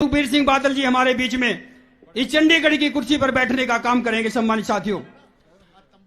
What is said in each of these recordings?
सुखबीर सिंह बादल जी हमारे बीच में इस चंडीगढ़ की कुर्सी पर बैठने का काम करेंगे। सम्मानित साथियों,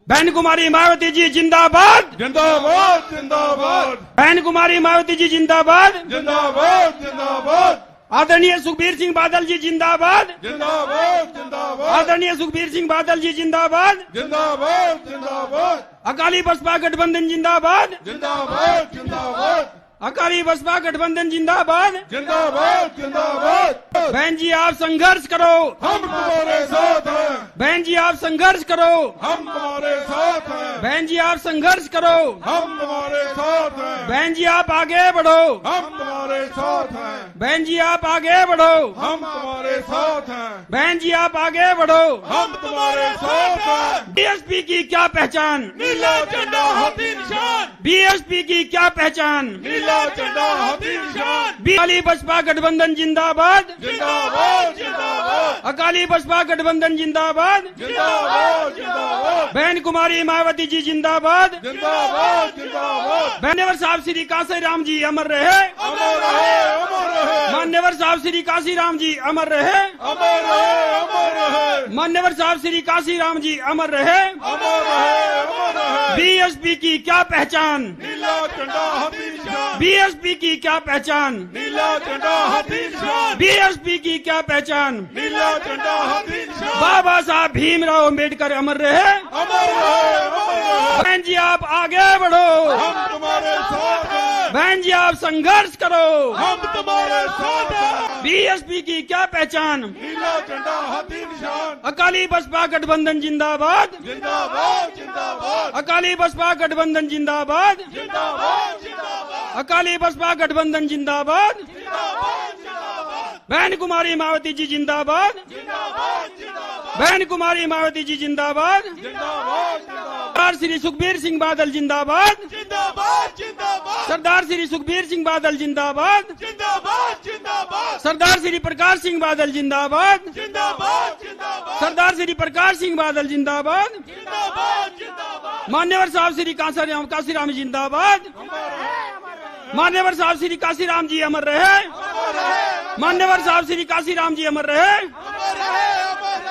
बहन कुमारी मायावती जी जिंदाबाद, जिंदाबाद जिंदाबाद, बहन कुमारी मायावती जी जिंदाबाद, जिंदाबाद जिंदाबाद, आदरणीय सुखबीर सिंह बादल जी जिंदाबाद, जिंदाबाद जिंदाबाद, आदरणीय सुखबीर सिंह बादल जी जिंदाबाद, जिंदाबाद जिंदाबाद, अकाली बसपा गठबंधन जिंदाबाद, जिंदाबाद जिंदाबाद, अकाली बसपा गठबंधन जिंदाबाद। जिंदाबाद जिंदाबाद। बहन जी आप संघर्ष करो, हम तुम्हारे साथ हैं, बहन जी आप संघर्ष करो, हम तुम्हारे साथ हैं, बहन जी आप संघर्ष करो, हम तुम्हारे साथ हैं, बहन जी आप आगे बढ़ो, हम तुम्हारे साथ हैं, बहन जी आप आगे बढ़ो, हम तुम्हारे साथ हैं, बहन जी आप आगे बढ़ो। हम तुम्हारे साथ हैं। बीएसपी की क्या पहचान, नीला झंडा हाथी निशान, बीएसपी की क्या पहचान, नीला झंडा हाथी निशान, अकाली बसपा गठबंधन जिंदाबाद, जिंदाबाद जिंदाबाद, अकाली बसपा गठबंधन जिंदाबाद, जिंदाबाद जिंदाबाद, बहन कुमारी मायावती जी जिंदाबाद, जिंदाबाद जिंदाबाद। मान्यवर साहब श्री काशीराम जी अमर रहे, अमर रहे, अमर रहे, मान्यवर साहब श्री काशीराम जी अमर रहे, अमर रहे, अमर रहे, मान्यवर साहब श्री काशीराम जी अमर रहे। अमर रहे, अमर रहे। बीएसपी की क्या पहचान, नीला झंडा हाथी निशान, बीएसपी की क्या पहचान, नीला झंडा हाथी निशान, बीएसपी की क्या पहचान। नीला झंडा हाथी निशान, बाबा साहब भीमराव अम्बेडकर अमर रहे। अमर रहे, अमर रहे। बहन जी आप आगे बढ़ो, हम तुम्हारे साथ हैं, बहन जी आप संघर्ष करो। हम तुम्हारे साथ हैं। बीएसपी की क्या पहचान, नीला झंडा हाथी निशान, अकाली बसपा गठबंधन जिंदाबाद, जिंदाबाद जिंदाबाद, अकाली बसपा गठबंधन जिंदाबाद, जिंदाबाद जिंदाबाद, अकाली बसपा गठबंधन जिंदाबाद। जिंदाबाद जिंदाबाद, बहन कुमारी मायावती जी जिंदाबाद, जिंदाबाद जिंदाबाद, बहन कुमारी मायावती जी जिंदाबाद। जिंदाबाद जिंदाबाद, सरदार श्री सुखबीर सिंह बादल जिंदाबाद, जिंदाबाद जिंदाबाद, सरदार श्री सुखबीर सिंह बादल जिंदाबाद, जिंदाबाद जिंदाबाद, सरदार श्री प्रकाश सिंह बादल जिंदाबाद, जिंदाबाद जिंदाबाद, सरदार श्री प्रकाश सिंह बादल जिंदाबाद। जिंदाबाद जिंदाबाद, मान्यवर साहब श्री काशीराम जिंदाबाद, मान्यवर साहब श्री काशीराम जी अमर रहे, मान्यवर साहब श्री काशीराम जी अमर रहे।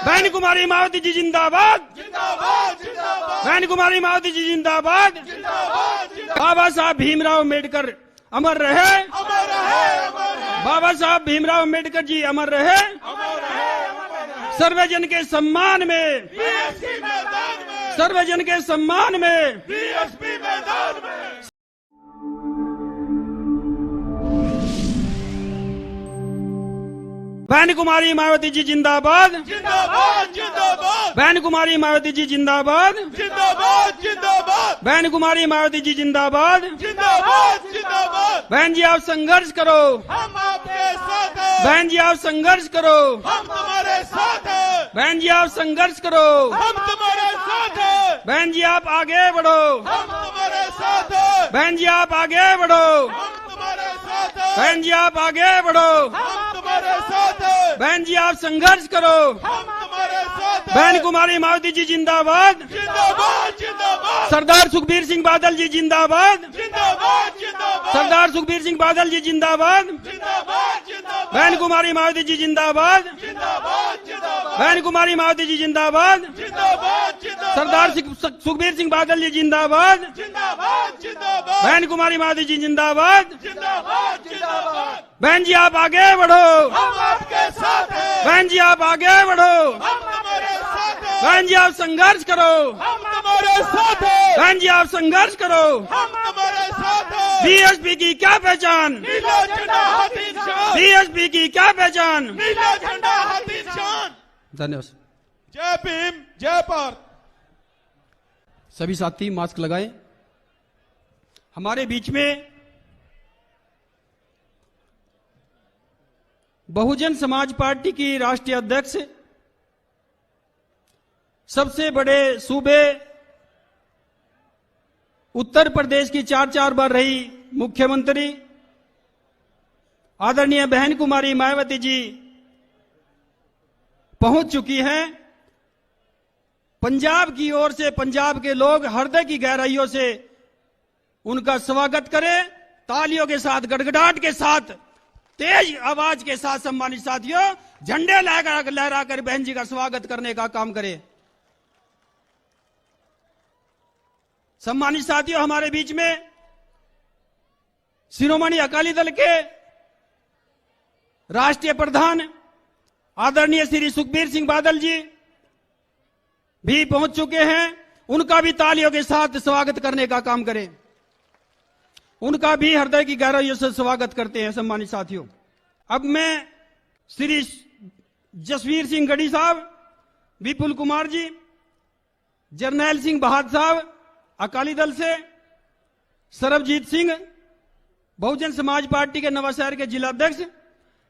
बहन कुमारी मायावती जी जिंदाबाद, जिंदाबाद जिंदाबाद, बहन कुमारी मायावती जी जिंदाबाद। जिंदाबाद, बाबा साहब भीमराव अम्बेडकर अमर रहे, अमर रहे, अमर रहे, बाबा साहब भीमराव अम्बेडकर जी अमर रहे। अमर रहे, अमर रहे। सर्वजन के सम्मान में, बीएसपी मैदान में, सर्वजन के सम्मान में। बीएसपी मैदान में। बहन कुमारी मायावती जी जिंदाबाद, जिंदाबाद जिंदाबाद, बहन कुमारी मायावती जी जिंदाबाद, जिंदाबाद जिंदाबाद, बहन कुमारी मायावती जी जिंदाबाद। जिंदाबाद जिंदाबाद। बहन जी आप संघर्ष करो, हम आपके साथ हैं, बहन जी आप संघर्ष करो, हम तुम्हारे साथ हैं, बहन जी आप संघर्ष करो, हम तुम्हारे साथ हैं, बहन जी आप आगे बढ़ो, हम तुम्हारे साथ हैं, बहन जी आप आगे बढ़ो, हम तुम्हारे साथ हैं, बहन जी आप आगे बढ़ो, हम तुम्हारे साथ हैं, बहन जी आप संघर्ष करो। हम तुम्हारे साथ हैं। बहन कुमारी मायावती जी जिंदाबाद, जिंदाबाद जिंदाबाद, सरदार सुखबीर सिंह बादल जी जिंदाबाद, जिंदाबाद जिंदाबाद, सरदार सुखबीर सिंह बादल जी जिंदाबाद। जिंदाबाद जिंदाबाद, बहन कुमारी मायावती जी जिंदाबाद, जिंदाबाद जिंदाबाद, बहन कुमारी मायावती जी जिंदाबाद। जिंदाबाद जिंदाबाद, सरदार सुखबीर सिंह बादल जी जिंदाबाद, जिंदाबाद जिंदाबाद, बहन कुमारी मायावती जी जिंदाबाद। जिंदाबाद जिंदाबाद। बहन जी आप आगे बढ़ो, हम आपके साथ हैं, बहन जी आप आगे बढ़ो, हम तुम्हारे साथ हैं, बहन जी आप संघर्ष करो, हम तुम्हारे साथ हैं, बहन जी आप संघर्ष करो। हम तुम्हारे साथ हैं। बीएसपी की क्या पहचान, नीला झंडा हाथी निशान, बीएसपी की क्या पहचान। नीला झंडा हाथी निशान। धन्यवाद। जय भीम, जय भारत। सभी साथी मास्क लगाएं। हमारे बीच में बहुजन समाज पार्टी की राष्ट्रीय अध्यक्ष, सबसे बड़े सूबे उत्तर प्रदेश की 4 बार रही मुख्यमंत्री आदरणीय बहन कुमारी मायावती जी पहुंच चुकी हैं। पंजाब की ओर से पंजाब के लोग हृदय की गहराइयों से उनका स्वागत करें, तालियों के साथ, गड़गड़ाहट के साथ तेज आवाज के साथ सम्मानित साथियों झंडे लहराकर बहन जी का स्वागत करने का काम करें। सम्मानित साथियों, हमारे बीच में शिरोमणि अकाली दल के राष्ट्रीय प्रधान आदरणीय श्री सुखबीर सिंह बादल जी भी पहुंच चुके हैं। उनका भी तालियों के साथ स्वागत करने का काम करें। उनका भी हृदय की गहराइयों से स्वागत करते हैं। सम्मानित साथियों, अब मैं श्री जसवीर सिंह गढ़ी साहब, विपुल कुमार जी, जरनैल सिंह बहादुर साहब अकाली दल से, सरबजीत सिंह बहुजन समाज पार्टी के नवाशहर के जिला अध्यक्ष,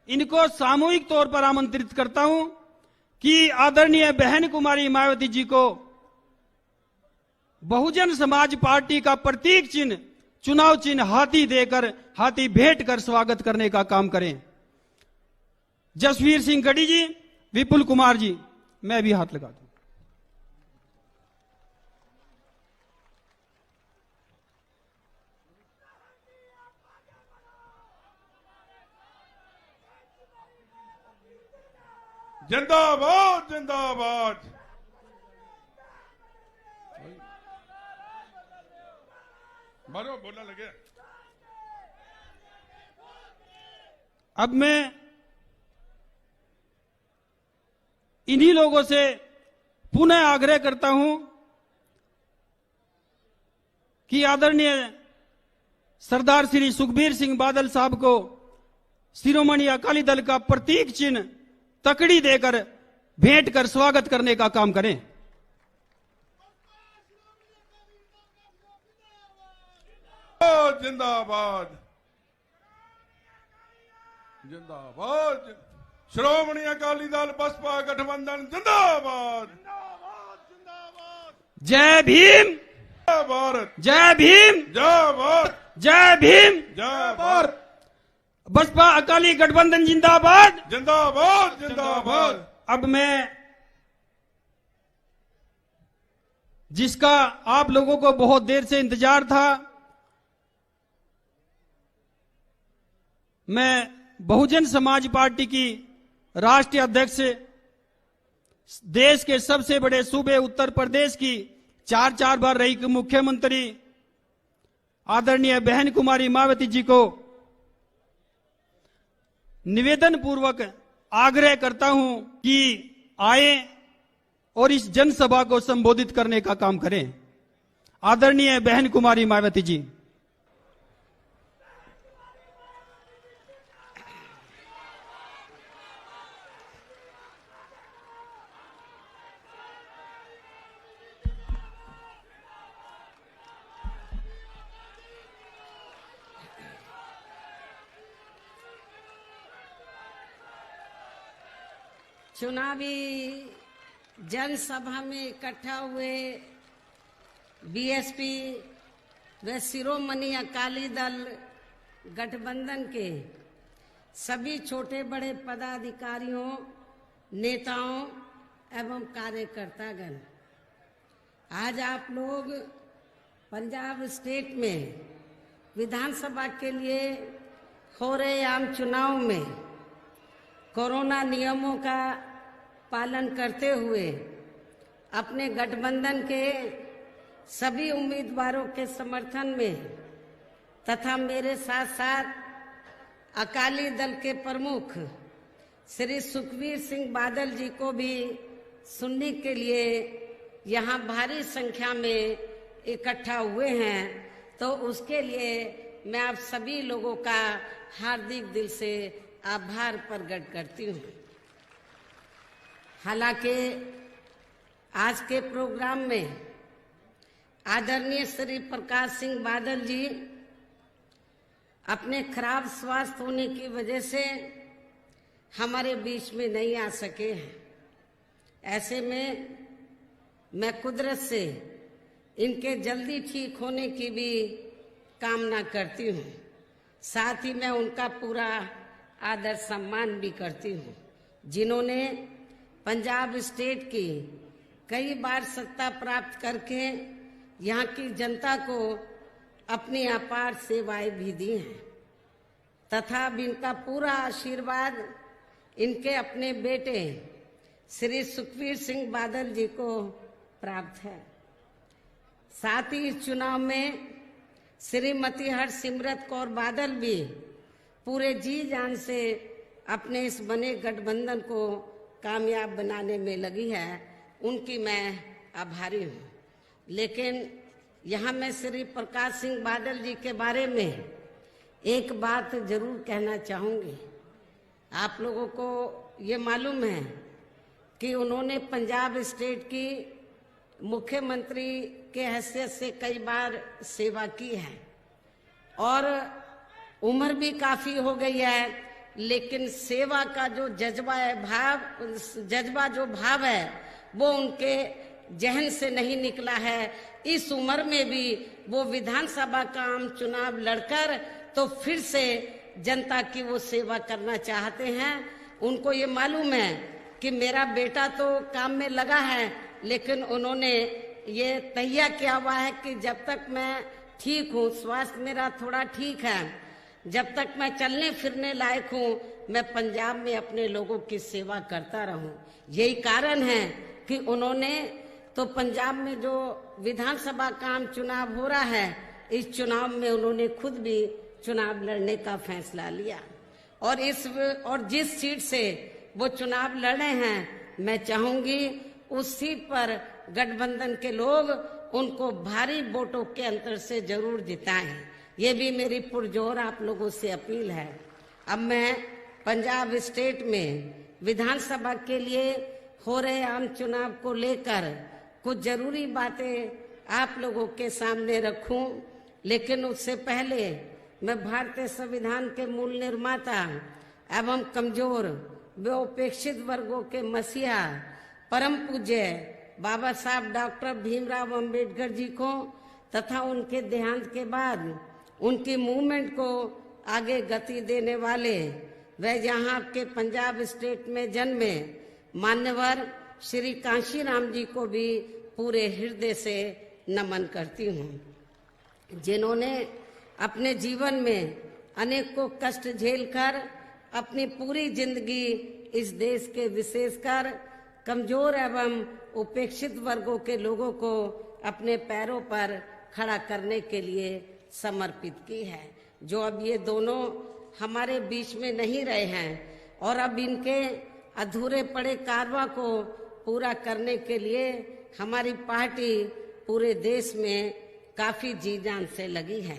इनको सामूहिक तौर पर आमंत्रित करता हूं कि आदरणीय बहन कुमारी मायावती जी को बहुजन समाज पार्टी का प्रतीक चिन्ह, चुनाव चिन्ह हाथी देकर, हाथी भेंट कर स्वागत करने का काम करें। जसवीर सिंह गढ़ी जी, विपुल कुमार जी, मैं भी हाथ लगा दूं। जिंदाबाद जिंदाबाद। मारो बोलने लगे। अब मैं इन्हीं लोगों से पुनः आग्रह करता हूं कि आदरणीय सरदार श्री सुखबीर सिंह बादल साहब को शिरोमणि अकाली दल का प्रतीक चिन्ह तकड़ी देकर भेंट कर स्वागत करने का काम करें। जिंदाबाद जिंदाबाद। श्रोमणी अकाली दल बसपा गठबंधन जिंदाबाद। जय भीम, जय भारत, जय भीम, जय भारत, जय भीम, जय भारत। बसपा अकाली गठबंधन जिंदाबाद, जिंदाबाद जिंदाबाद। अब मैं जिसका आप लोगों को बहुत देर से इंतजार था, मैं बहुजन समाज पार्टी की राष्ट्रीय अध्यक्ष, देश के सबसे बड़े सूबे उत्तर प्रदेश की 4 बार रही मुख्यमंत्री आदरणीय बहन कुमारी मायावती जी को निवेदन पूर्वक आग्रह करता हूं कि आए और इस जनसभा को संबोधित करने का काम करें। आदरणीय बहन कुमारी मायावती जी। चुनावी जनसभा में इकट्ठा हुए बीएसपी व शिरोमणि अकाली दल गठबंधन के सभी छोटे बड़े पदाधिकारियों, नेताओं एवं कार्यकर्तागण, आज आप लोग पंजाब स्टेट में विधानसभा के लिए हो रहे आम चुनाव में कोरोना नियमों का पालन करते हुए अपने गठबंधन के सभी उम्मीदवारों के समर्थन में तथा मेरे साथ साथ अकाली दल के प्रमुख श्री सुखबीर सिंह बादल जी को भी सुनने के लिए यहाँ भारी संख्या में इकट्ठा हुए हैं, तो उसके लिए मैं आप सभी लोगों का हार्दिक दिल से आभार प्रकट करती हूँ। हालांकि आज के प्रोग्राम में आदरणीय श्री प्रकाश सिंह बादल जी अपने खराब स्वास्थ्य होने की वजह से हमारे बीच में नहीं आ सके हैं। ऐसे में मैं कुदरत से इनके जल्दी ठीक होने की भी कामना करती हूँ। साथ ही मैं उनका पूरा आदर सम्मान भी करती हूँ, जिन्होंने पंजाब स्टेट की कई बार सत्ता प्राप्त करके यहाँ की जनता को अपनी अपार सेवाएं भी दी हैं। तथा अब इनका पूरा आशीर्वाद इनके अपने बेटे श्री सुखबीर सिंह बादल जी को प्राप्त है। साथ ही इस चुनाव में श्रीमती हरसिमरत कौर बादल भी पूरे जी जान से अपने इस बने गठबंधन को कामयाब बनाने में लगी है। उनकी मैं आभारी हूँ। लेकिन यहाँ मैं श्री प्रकाश सिंह बादल जी के बारे में एक बात जरूर कहना चाहूँगी। आप लोगों को ये मालूम है कि उन्होंने पंजाब स्टेट की मुख्यमंत्री के हैसियत से कई बार सेवा की है और उम्र भी काफी हो गई है, लेकिन सेवा का जो जज्बा जो भाव है वो उनके जहन से नहीं निकला है। इस उम्र में भी वो विधानसभा का आम चुनाव लड़कर तो फिर से जनता की वो सेवा करना चाहते हैं। उनको ये मालूम है कि मेरा बेटा तो काम में लगा है, लेकिन उन्होंने ये तैयार किया हुआ है कि जब तक मैं ठीक हूँ, स्वास्थ्य मेरा थोड़ा ठीक है, जब तक मैं चलने फिरने लायक हूँ, मैं पंजाब में अपने लोगों की सेवा करता रहूं। यही कारण है कि उन्होंने तो पंजाब में जो विधानसभा का आम चुनाव हो रहा है, इस चुनाव में उन्होंने खुद भी चुनाव लड़ने का फैसला लिया और जिस सीट से वो चुनाव लड़े हैं, मैं चाहूंगी उस सीट पर गठबंधन के लोग उनको भारी वोटों के अंतर से जरूर जिताएं। ये भी मेरी पुरजोर आप लोगों से अपील है। अब मैं पंजाब स्टेट में विधानसभा के लिए हो रहे आम चुनाव को लेकर कुछ जरूरी बातें आप लोगों के सामने रखूं, लेकिन उससे पहले मैं भारतीय संविधान के मूल निर्माता एवं कमजोर व उपेक्षित वर्गों के मसीहा परम पूज्य बाबा साहब डॉक्टर भीमराव अंबेडकर जी को तथा उनके देहांत के बाद उनकी मूवमेंट को आगे गति देने वाले व यहाँ के पंजाब स्टेट में जन्मे मान्यवर श्री कांशीराम जी को भी पूरे हृदय से नमन करती हूँ, जिन्होंने अपने जीवन में अनेकों कष्ट झेलकर अपनी पूरी जिंदगी इस देश के विशेषकर कमजोर एवं उपेक्षित वर्गों के लोगों को अपने पैरों पर खड़ा करने के लिए समर्पित की है। जो अब ये दोनों हमारे बीच में नहीं रहे हैं और अब इनके अधूरे पड़े कारवा को पूरा करने के लिए हमारी पार्टी पूरे देश में काफी जी जान से लगी है।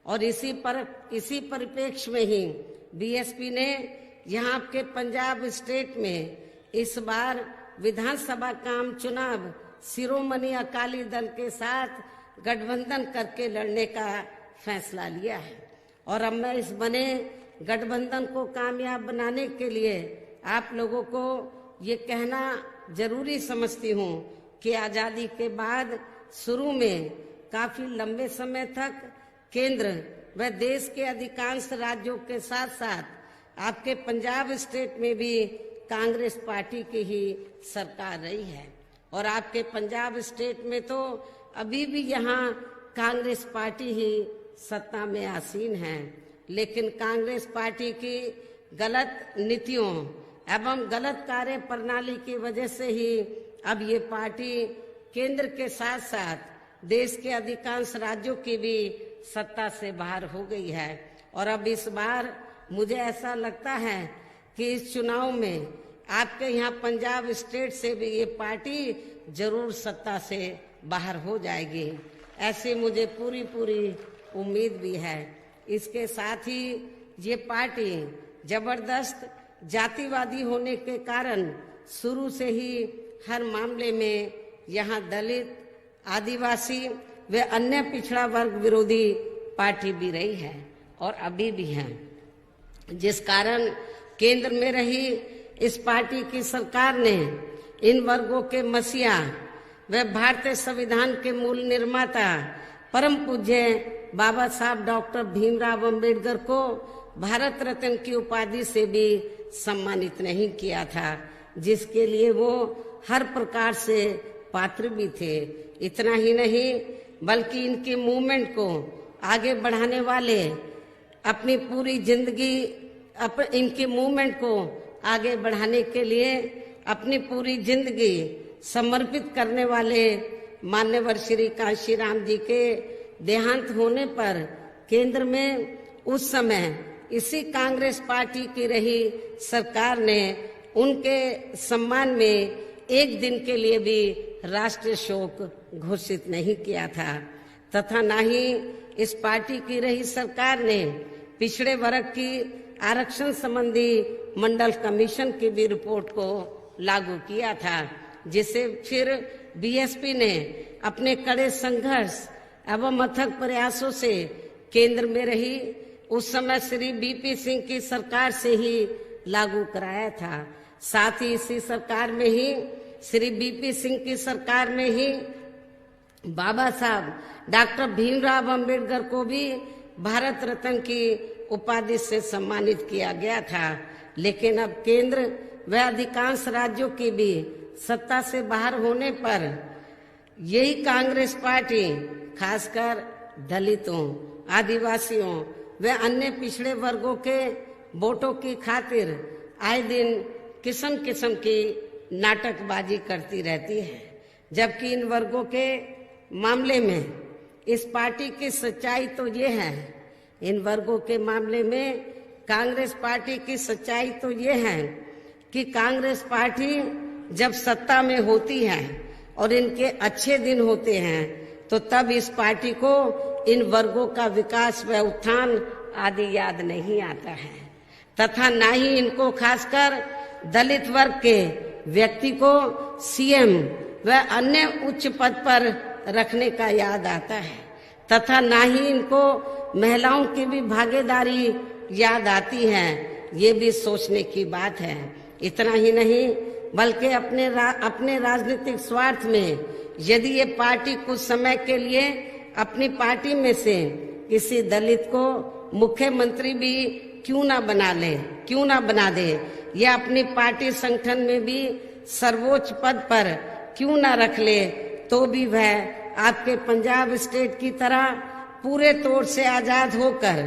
और इसी परिप्रेक्ष्य में ही बीएसपी ने यहाँ के पंजाब स्टेट में इस बार विधानसभा का आम चुनाव शिरोमणि अकाली दल के साथ गठबंधन करके लड़ने का फैसला लिया है। और अब मैं इस बने गठबंधन को कामयाब बनाने के लिए आप लोगों को ये कहना जरूरी समझती हूँ कि आजादी के बाद शुरू में काफी लंबे समय तक केंद्र व देश के अधिकांश राज्यों के साथ साथ आपके पंजाब स्टेट में भी कांग्रेस पार्टी की ही सरकार रही है। और आपके पंजाब स्टेट में तो अभी भी यहाँ कांग्रेस पार्टी ही सत्ता में आसीन है, लेकिन कांग्रेस पार्टी की गलत नीतियों एवं गलत कार्य प्रणाली की वजह से ही अब ये पार्टी केंद्र के साथ साथ देश के अधिकांश राज्यों की भी सत्ता से बाहर हो गई है। और अब इस बार मुझे ऐसा लगता है कि इस चुनाव में आपके यहाँ पंजाब स्टेट से भी ये पार्टी जरूर सत्ता से बाहर हो जाएगी, ऐसे मुझे पूरी उम्मीद भी है। इसके साथ ही ये पार्टी जबरदस्त जातिवादी होने के कारण शुरू से ही हर मामले में यहाँ दलित, आदिवासी व अन्य पिछड़ा वर्ग विरोधी पार्टी भी रही है और अभी भी है, जिस कारण केंद्र में रही इस पार्टी की सरकार ने इन वर्गों के मसीहा व भारतीय संविधान के मूल निर्माता परम पूज्य बाबा साहब डॉक्टर भीमराव अंबेडकर को भारत रत्न की उपाधि से भी सम्मानित नहीं किया था, जिसके लिए वो हर प्रकार से पात्र भी थे। इतना ही नहीं बल्कि इनकी मूवमेंट को आगे बढ़ाने वाले अपनी पूरी जिंदगी इनकी मूवमेंट को आगे बढ़ाने के लिए अपनी पूरी जिंदगी समर्पित करने वाले मान्यवर श्री कांशीराम जी के देहांत होने पर केंद्र में उस समय इसी कांग्रेस पार्टी की रही सरकार ने उनके सम्मान में एक दिन के लिए भी राष्ट्रीय शोक घोषित नहीं किया था तथा न ही इस पार्टी की रही सरकार ने पिछड़े वर्ग की आरक्षण संबंधी मंडल कमीशन की भी रिपोर्ट को लागू किया था, जिसे फिर बीएसपी ने अपने कड़े संघर्ष एवं अथक प्रयासों से केंद्र में रही उस समय श्री बीपी सिंह की सरकार से ही लागू कराया था। साथ ही इसी सरकार में ही श्री बीपी सिंह की सरकार में ही बाबा साहब डॉक्टर भीमराव अंबेडकर को भी भारत रत्न की उपाधि से सम्मानित किया गया था। लेकिन अब केंद्र व अधिकांश राज्यों की भी सत्ता से बाहर होने पर यही कांग्रेस पार्टी खासकर दलितों, आदिवासियों व अन्य पिछड़े वर्गों के वोटों की खातिर आए दिन किस्म किस्म की नाटकबाजी करती रहती है, जबकि इन वर्गों के मामले में इस पार्टी की सच्चाई तो ये है, इन वर्गों के मामले में कांग्रेस पार्टी की सच्चाई तो ये है कि कांग्रेस पार्टी जब सत्ता में होती है और इनके अच्छे दिन होते हैं तो तब इस पार्टी को इन वर्गों का विकास व उत्थान आदि याद नहीं आता है तथा न ही इनको खासकर दलित वर्ग के व्यक्ति को सीएम व अन्य उच्च पद पर रखने का याद आता है तथा न ही इनको महिलाओं की भी भागीदारी याद आती है। ये भी सोचने की बात है। इतना ही नहीं बल्कि अपने राजनीतिक स्वार्थ में यदि ये पार्टी कुछ समय के लिए अपनी पार्टी में से किसी दलित को मुख्यमंत्री भी क्यों ना बना दे या अपनी पार्टी संगठन में भी सर्वोच्च पद पर क्यों ना रख ले, तो भी वह आपके पंजाब स्टेट की तरह पूरे तौर से आजाद होकर,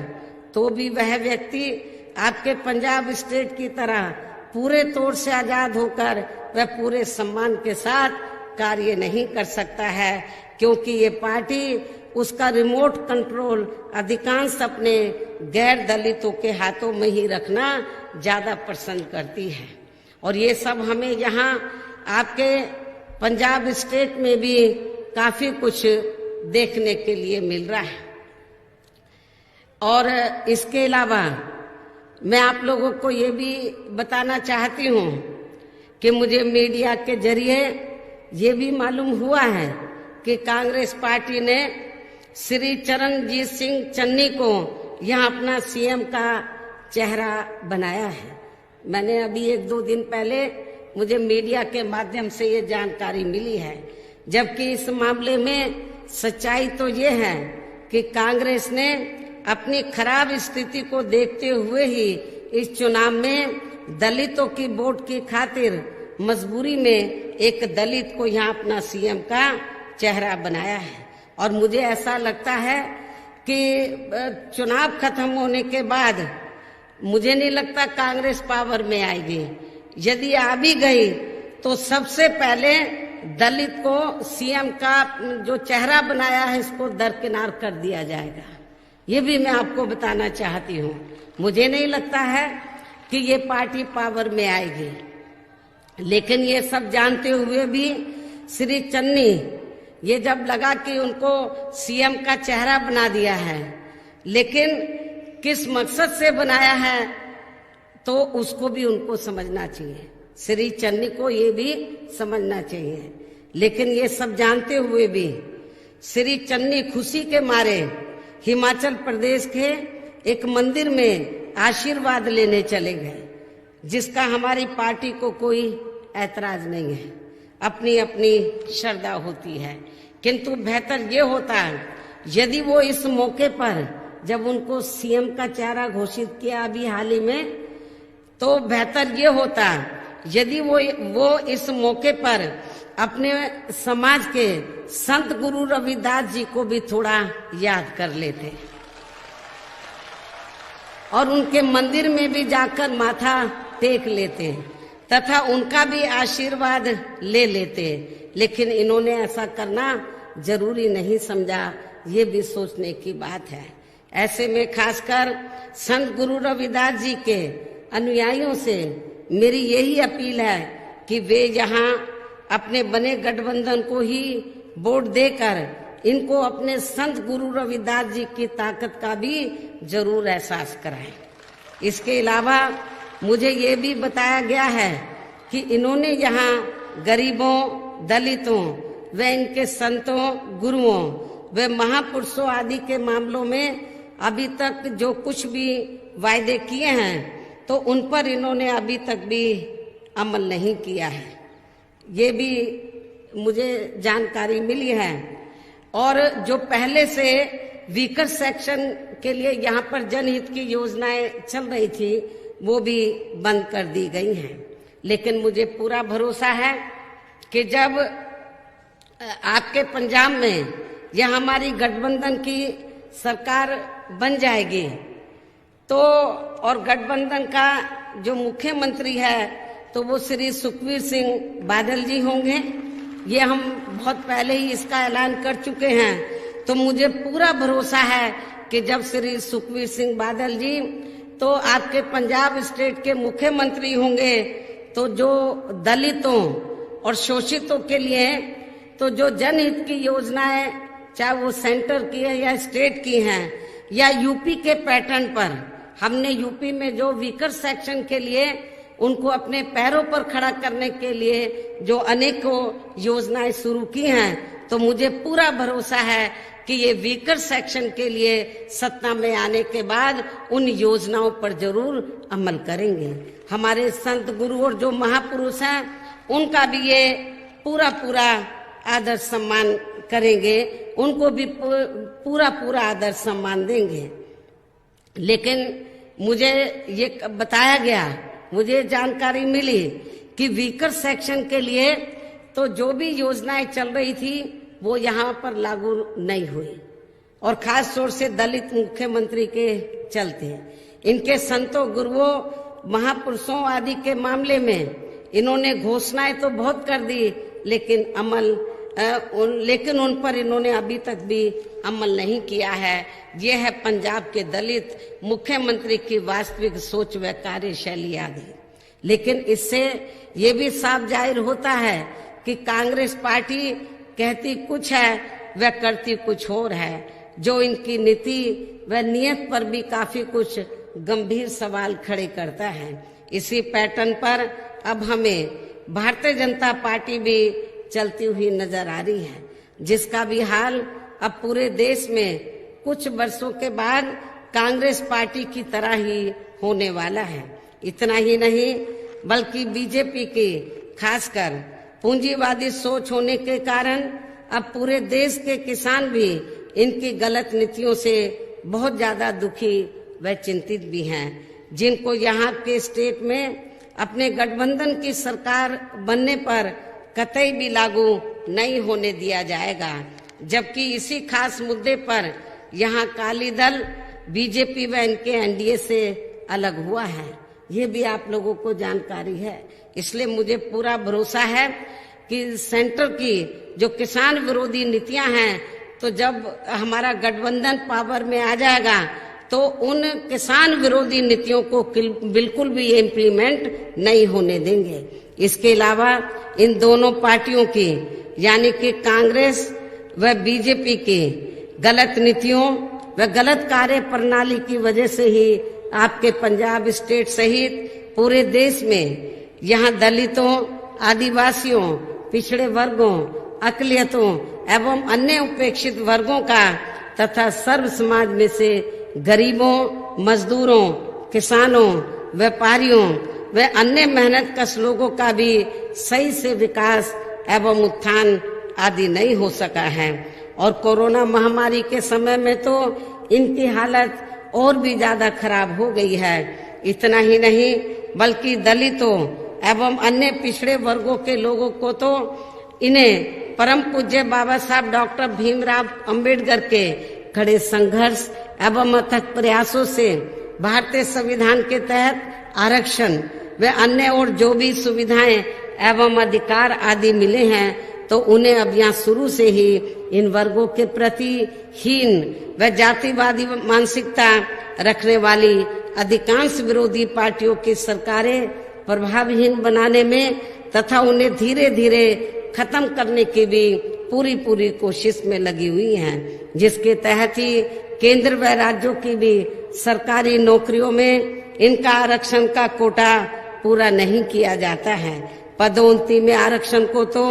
तो भी वह व्यक्ति आपके पंजाब स्टेट की तरह पूरे तौर से आजाद होकर वह पूरे सम्मान के साथ कार्य नहीं कर सकता है, क्योंकि ये पार्टी उसका रिमोट कंट्रोल अधिकांश अपने गैर दलितों के हाथों में ही रखना ज्यादा पसंद करती है। और ये सब हमें यहाँ आपके पंजाब स्टेट में भी काफी कुछ देखने के लिए मिल रहा है। और इसके अलावा मैं आप लोगों को ये भी बताना चाहती हूँ कि मुझे मीडिया के जरिए ये भी मालूम हुआ है कि कांग्रेस पार्टी ने श्री चरणजीत सिंह चन्नी को यहाँ अपना सीएम का चेहरा बनाया है। मैंने अभी 1-2 दिन पहले मुझे मीडिया के माध्यम से ये जानकारी मिली है, जबकि इस मामले में सच्चाई तो ये है कि कांग्रेस ने अपनी खराब स्थिति को देखते हुए ही इस चुनाव में दलितों की वोट की खातिर मजबूरी में एक दलित को यहाँ अपना सीएम का चेहरा बनाया है। और मुझे ऐसा लगता है कि चुनाव खत्म होने के बाद मुझे नहीं लगता कांग्रेस पावर में आएगी। यदि आ भी गई तो सबसे पहले दलित को सीएम का जो चेहरा बनाया है इसको दरकिनार कर दिया जाएगा। ये भी मैं आपको बताना चाहती हूँ। मुझे नहीं लगता है कि ये पार्टी पावर में आएगी, लेकिन ये सब जानते हुए भी श्री चन्नी ये जब लगा कि उनको सीएम का चेहरा बना दिया है, लेकिन किस मकसद से बनाया है तो उसको भी उनको समझना चाहिए, श्री चन्नी को ये भी समझना चाहिए। लेकिन ये सब जानते हुए भी श्री चन्नी खुशी के मारे हिमाचल प्रदेश के एक मंदिर में आशीर्वाद लेने चले गए, जिसका हमारी पार्टी को कोई ऐतराज नहीं है, अपनी अपनी श्रद्धा होती है। किंतु बेहतर ये होता है यदि वो इस मौके पर जब उनको सीएम का चेहरा घोषित किया अभी हाल ही में, तो बेहतर ये होता यदि वो इस मौके पर अपने समाज के संत गुरु रविदास जी को भी थोड़ा याद कर लेते। और उनके मंदिर में भी जाकर माथा टेक लेते तथा उनका भी आशीर्वाद ले लेते, लेकिन इन्होंने ऐसा करना जरूरी नहीं समझा। ये भी सोचने की बात है। ऐसे में खासकर संत गुरु रविदास जी के अनुयायियों से मेरी यही अपील है कि वे यहाँ अपने बने गठबंधन को ही वोट देकर इनको अपने संत गुरु रविदास जी की ताकत का भी जरूर एहसास कराएं। इसके अलावा मुझे ये भी बताया गया है कि इन्होंने यहाँ गरीबों, दलितों व इनके संतों, गुरुओं व महापुरुषों आदि के मामलों में अभी तक जो कुछ भी वायदे किए हैं तो उन पर इन्होंने अभी तक भी अमल नहीं किया है। ये भी मुझे जानकारी मिली है। और जो पहले से वीकर सेक्शन के लिए यहाँ पर जनहित की योजनाएं चल रही थी वो भी बंद कर दी गई हैं। लेकिन मुझे पूरा भरोसा है कि जब आपके पंजाब में यह हमारी गठबंधन की सरकार बन जाएगी तो और गठबंधन का जो मुख्यमंत्री है तो वो श्री सुखबीर सिंह बादल जी होंगे। ये हम बहुत पहले ही इसका ऐलान कर चुके हैं। तो मुझे पूरा भरोसा है कि जब श्री सुखबीर सिंह बादल जी तो आपके पंजाब स्टेट के मुख्यमंत्री होंगे तो जो दलितों और शोषितों के लिए तो जो जनहित की योजनाएं चाहे वो सेंटर की है या स्टेट की हैं या यूपी के पैटर्न पर, हमने यूपी में जो वीकर सेक्शन के लिए उनको अपने पैरों पर खड़ा करने के लिए जो अनेकों योजनाएं शुरू की हैं तो मुझे पूरा भरोसा है कि ये वीकर सेक्शन के लिए सत्ता में आने के बाद उन योजनाओं पर जरूर अमल करेंगे। हमारे संत गुरु और जो महापुरुष हैं उनका भी ये पूरा पूरा आदर सम्मान करेंगे, उनको भी पूरा पूरा आदर सम्मान देंगे। लेकिन मुझे ये बताया गया, मुझे जानकारी मिली कि वीकर सेक्शन के लिए तो जो भी योजनाएं चल रही थी वो यहाँ पर लागू नहीं हुई और खास तौर से दलित मुख्यमंत्री के चलते इनके संतों, गुरुओं, महापुरुषों आदि के मामले में इन्होंने घोषणाएं तो बहुत कर दी लेकिन उन पर इन्होंने अभी तक भी अमल नहीं किया है। ये है पंजाब के दलित मुख्यमंत्री की वास्तविक सोच व कार्यशैली आदि। लेकिन इससे ये भी साफ जाहिर होता है कि कांग्रेस पार्टी कहती कुछ है व करती कुछ और है, जो इनकी नीति व नियत पर भी काफी कुछ गंभीर सवाल खड़े करता है। इसी पैटर्न पर अब हमें भारतीय जनता पार्टी भी चलती हुई नजर आ रही है, जिसका भी हाल अब पूरे देश में कुछ वर्षों के बाद कांग्रेस पार्टी की तरह ही होने वाला है। इतना ही नहीं बल्कि बीजेपी की खासकर पूंजीवादी सोच होने के कारण अब पूरे देश के किसान भी इनकी गलत नीतियों से बहुत ज्यादा दुखी व चिंतित भी हैं, जिनको यहाँ के स्टेट में अपने गठबंधन की सरकार बनने पर कतई भी लागू नहीं होने दिया जाएगा। जबकि इसी खास मुद्दे पर यहाँ अकाली दल बीजेपी व इनके एनडीए से अलग हुआ है, ये भी आप लोगों को जानकारी है। इसलिए मुझे पूरा भरोसा है कि सेंटर की जो किसान विरोधी नीतियां हैं तो जब हमारा गठबंधन पावर में आ जाएगा तो उन किसान विरोधी नीतियों को बिल्कुल भी इम्प्लीमेंट नहीं होने देंगे। इसके अलावा इन दोनों पार्टियों की यानी कि कांग्रेस व बीजेपी की गलत नीतियों व गलत कार्य प्रणाली की वजह से ही आपके पंजाब स्टेट सहित पूरे देश में यहाँ दलितों, आदिवासियों, पिछड़े वर्गों, अकलियतों एवं अन्य उपेक्षित वर्गों का तथा सर्व समाज में से गरीबों, मजदूरों, किसानों, व्यापारियों व अन्य मेहनतकश लोगों का भी सही से विकास एवं उत्थान आदि नहीं हो सका है। और कोरोना महामारी के समय में तो इनकी हालत और भी ज्यादा खराब हो गई है। इतना ही नहीं बल्कि दलितों एवं अन्य पिछड़े वर्गों के लोगों को तो इन्हें परम पूज्य बाबा साहब डॉक्टर भीमराव अंबेडकर के कड़े संघर्ष एवं अथक प्रयासों से भारतीय संविधान के तहत आरक्षण व अन्य और जो भी सुविधाएं एवं अधिकार आदि मिले हैं, तो उन्हें अब यहाँ शुरू से ही इन वर्गों के प्रति हीन व जातिवादी मानसिकता रखने वाली अधिकांश विरोधी पार्टियों की सरकारें प्रभावहीन बनाने में तथा उन्हें धीरे धीरे खत्म करने की भी पूरी कोशिश में लगी हुई हैं, जिसके तहत ही केंद्र व राज्यों की भी सरकारी नौकरियों में इनका आरक्षण का कोटा पूरा नहीं किया जाता है। पदोन्नति में आरक्षण को तो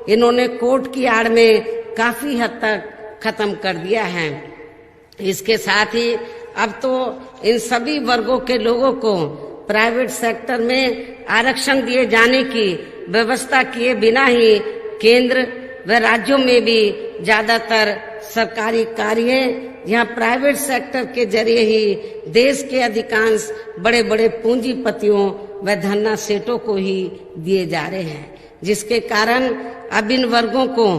इन्होंने कोर्ट की आड़ में काफी हद तक खत्म कर दिया है। इसके साथ ही अब तो इन सभी वर्गों के लोगों को प्राइवेट सेक्टर में आरक्षण दिए जाने की व्यवस्था किए बिना ही केंद्र व राज्यों में भी ज्यादातर सरकारी कार्य यहाँ प्राइवेट सेक्टर के जरिए ही देश के अधिकांश बड़े बड़े पूंजीपतियों व धन्ना सेठों को ही दिए जा रहे हैं, जिसके कारण अब इन वर्गों को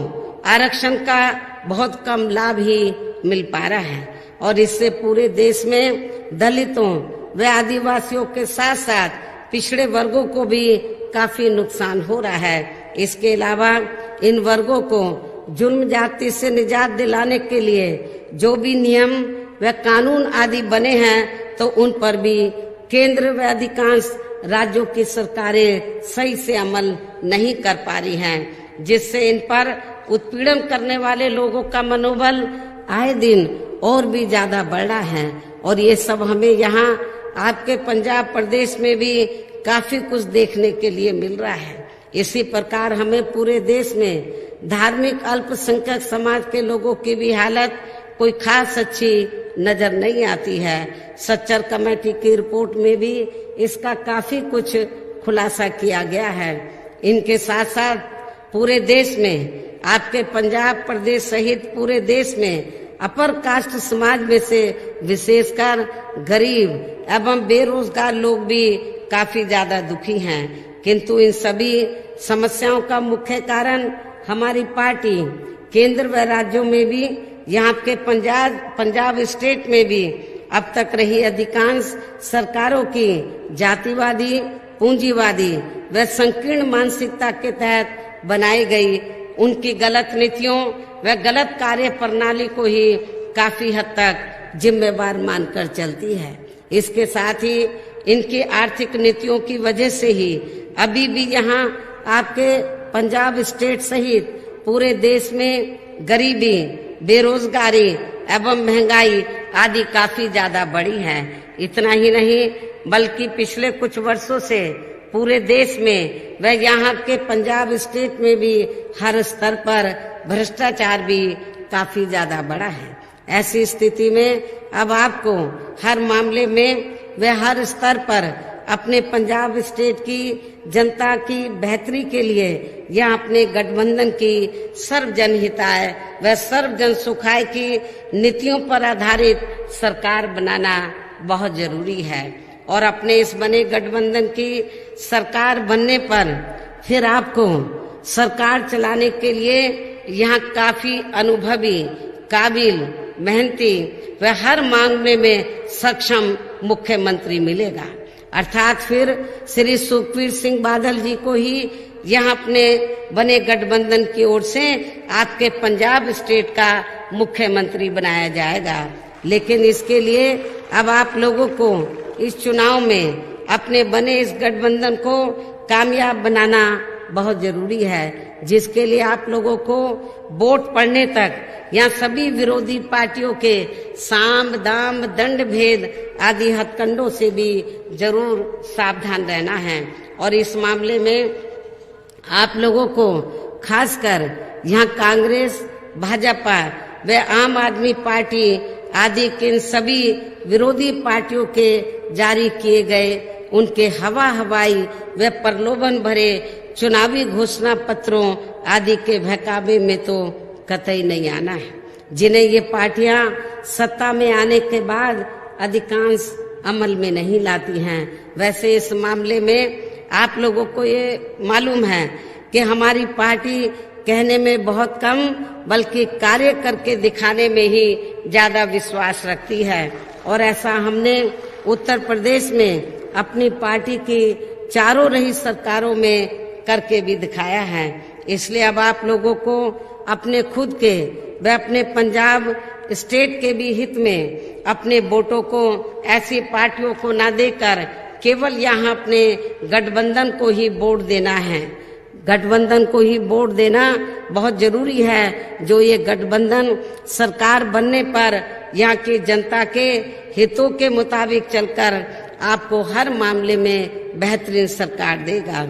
आरक्षण का बहुत कम लाभ ही मिल पा रहा है और इससे पूरे देश में दलितों व आदिवासियों के साथ साथ पिछड़े वर्गों को भी काफी नुकसान हो रहा है। इसके अलावा इन वर्गों को जुल्म जाति से निजात दिलाने के लिए जो भी नियम व कानून आदि बने हैं, तो उन पर भी केंद्र व अधिकांश राज्यों की सरकारें सही से अमल नहीं कर पा रही हैं, जिससे इन पर उत्पीड़न करने वाले लोगों का मनोबल आए दिन और भी ज्यादा बढ़ रहा है। और ये सब हमें यहाँ आपके पंजाब प्रदेश में भी काफी कुछ देखने के लिए मिल रहा है। इसी प्रकार हमें पूरे देश में धार्मिक अल्पसंख्यक समाज के लोगों की भी हालत कोई खास अच्छी नजर नहीं आती है। सच्चर कमेटी की रिपोर्ट में भी इसका काफी कुछ खुलासा किया गया है। इनके साथ साथ पूरे देश में आपके पंजाब प्रदेश सहित पूरे देश में अपर कास्ट समाज में से विशेषकर गरीब एवं बेरोजगार लोग भी काफी ज्यादा दुखी हैं, किंतु इन सभी समस्याओं का मुख्य कारण हमारी पार्टी केंद्र व राज्यों में भी यहाँ के पंजाब स्टेट में भी अब तक रही अधिकांश सरकारों की जातिवादी, पूंजीवादी व संकीर्ण मानसिकता के तहत बनाई गई उनकी गलत नीतियों व गलत कार्य प्रणाली को ही काफी हद तक जिम्मेवार मानकर चलती है। इसके साथ ही इनकी आर्थिक नीतियों की वजह से ही अभी भी यहाँ आपके पंजाब स्टेट सहित पूरे देश में गरीबी, बेरोजगारी एवं महंगाई आदि काफी ज्यादा बढ़ी है। इतना ही नहीं बल्कि पिछले कुछ वर्षों से पूरे देश में व यहाँ के पंजाब स्टेट में भी हर स्तर पर भ्रष्टाचार भी काफी ज्यादा बढ़ा है। ऐसी स्थिति में अब आपको हर मामले में व हर स्तर पर अपने पंजाब स्टेट की जनता की बेहतरी के लिए या अपने गठबंधन की सर्वजन हिताय व सर्वजन सुखाय की नीतियों पर आधारित सरकार बनाना बहुत जरूरी है। और अपने इस बने गठबंधन की सरकार बनने पर फिर आपको सरकार चलाने के लिए यहाँ काफी अनुभवी, काबिल, मेहनती व हर मांगने में सक्षम मुख्यमंत्री मिलेगा। अर्थात फिर श्री सुखबीर सिंह बादल जी को ही यहाँ अपने बने गठबंधन की ओर से आपके पंजाब स्टेट का मुख्यमंत्री बनाया जाएगा। लेकिन इसके लिए अब आप लोगों को इस चुनाव में अपने बने इस गठबंधन को कामयाब बनाना बहुत जरूरी है, जिसके लिए आप लोगों को वोट पड़ने तक यहाँ सभी विरोधी पार्टियों के साम, दाम, दंड भेद आदि हथकंडों से भी जरूर सावधान रहना है। और इस मामले में आप लोगों को खासकर यहाँ कांग्रेस, भाजपा व आम आदमी पार्टी आदि के इन सभी विरोधी पार्टियों के जारी किए गए उनके हवाई व प्रलोभन भरे चुनावी घोषणा पत्रों आदि के बहकावे में तो कतई नहीं आना है, जिन्हें ये पार्टियां सत्ता में आने के बाद अधिकांश अमल में नहीं लाती हैं। वैसे इस मामले में आप लोगों को ये मालूम है कि हमारी पार्टी कहने में बहुत कम बल्कि कार्य करके दिखाने में ही ज्यादा विश्वास रखती है। और ऐसा हमने उत्तर प्रदेश में अपनी पार्टी की चारों रही सरकारों में करके भी दिखाया है। इसलिए अब आप लोगों को अपने खुद के व अपने पंजाब स्टेट के भी हित में अपने वोटों को ऐसी पार्टियों को ना देकर केवल यहाँ अपने गठबंधन को ही वोट देना है। गठबंधन को ही वोट देना बहुत जरूरी है। जो ये गठबंधन सरकार बनने पर यहाँ की जनता के हितों के मुताबिक चलकर आपको हर मामले में बेहतरीन सरकार देगा।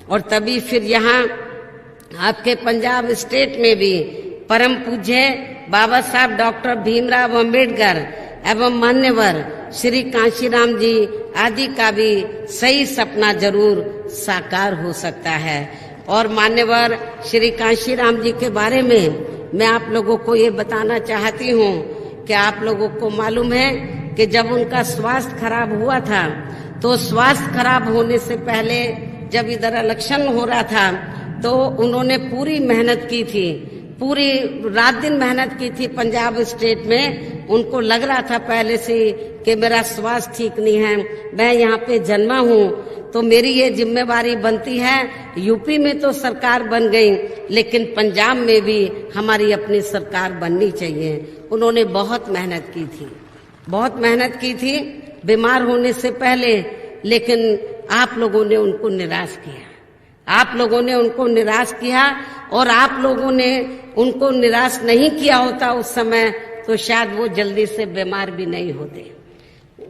और तभी फिर यहाँ आपके पंजाब स्टेट में भी परम पूज्य बाबा साहब डॉक्टर भीमराव अंबेडकर एवं मान्यवर श्री कांशीराम जी आदि का भी सही सपना जरूर साकार हो सकता है। और मान्यवर श्री कांशीराम जी के बारे में मैं आप लोगों को ये बताना चाहती हूँ कि आप लोगों को मालूम है कि जब उनका स्वास्थ्य खराब हुआ था तो स्वास्थ्य खराब होने से पहले जब इधर इलेक्शन हो रहा था तो उन्होंने पूरी मेहनत की थी, पूरी रात दिन मेहनत की थी पंजाब स्टेट में। उनको लग रहा था पहले से कि मेरा स्वास्थ्य ठीक नहीं है, मैं यहाँ पे जन्मा हूँ तो मेरी ये जिम्मेवारी बनती है। यूपी में तो सरकार बन गई लेकिन पंजाब में भी हमारी अपनी सरकार बननी चाहिए। उन्होंने बहुत मेहनत की थी, बहुत मेहनत की थी बीमार होने से पहले, लेकिन आप लोगों ने उनको निराश किया, आप लोगों ने उनको निराश किया। और आप लोगों ने उनको निराश नहीं किया होता उस समय तो शायद वो जल्दी से बीमार भी नहीं होते।